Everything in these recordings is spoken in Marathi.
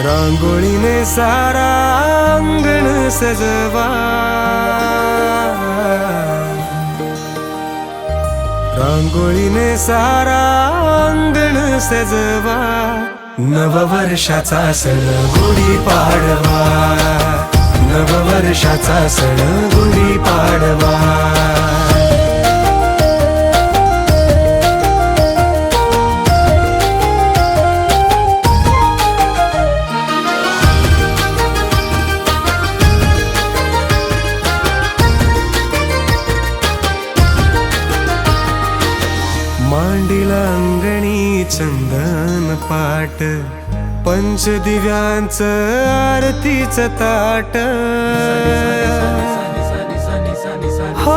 रांगोळीने सारा अंगण सजवा, रांगोळीने सारा अंगण सजवा, नववर्षाचा सण गुढीपाडवा, नववर्षाचा सण गुढीपाडवा. मांडीला अंगणी चंदन पाट, पंचदिव्यांचं आरतीचं ताट, हो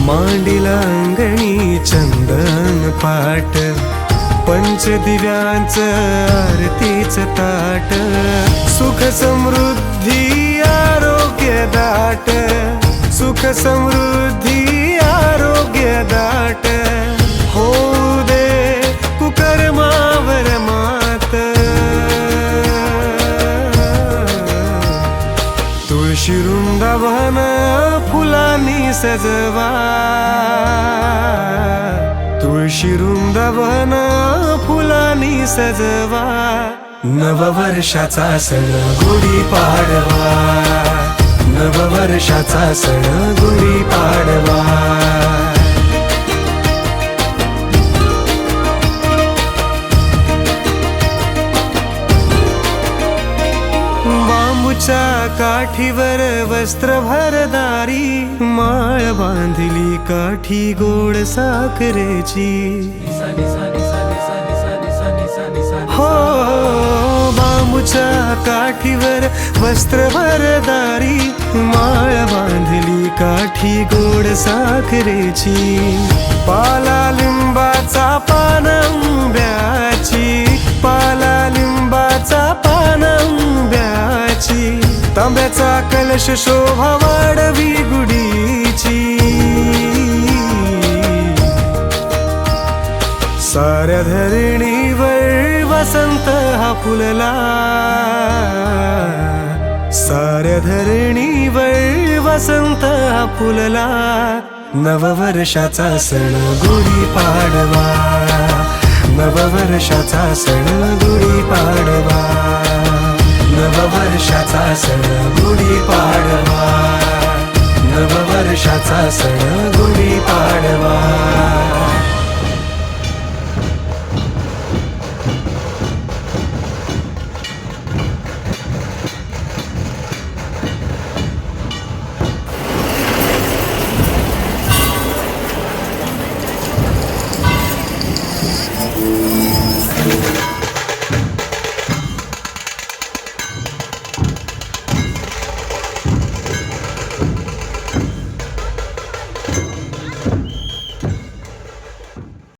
मांडीला अंगणी चंदन पाट, पंचदिव्यांचं आरतीचं ताट, सुख समृद्धी आरोग्य दाट, सुख समृद्धी आरोग्य दाट, होऊ दे कुकर्मावर मात. तुळशी वृंदावन फुलांनी सजवा, तुळशी वृंदावन फुलांनी सजवा, नववर्षाचा सण गुढीपाडवा, नववर्षाचा सण गुढीपाडवा. बांबूच्या काठीवर वस्त्र भरदारी, माळ बांधली काठी गोड साखरेची, हो बांबूच्या काठीवर वस्त्र भरदारी, माळ बांधली काठी गोड साखरेची, पाला लिंबाचा पान आंब्याची, पाला लिंबाचा पान आंब्याची, तांब्याचा कलश शोभा वाढवी गुढीची. साऱ्या धरणीवर वसंत हा फुलला, साऱ्या धरणीवर वसंत हा फुलला, नववर्षाचा सण गुढीपाडवा, नववर्षाचा सण गुढीपाडवा, नववर्षाचा सण गुढीपाडवा, नववर्षाचा सण गुढीपाडवा.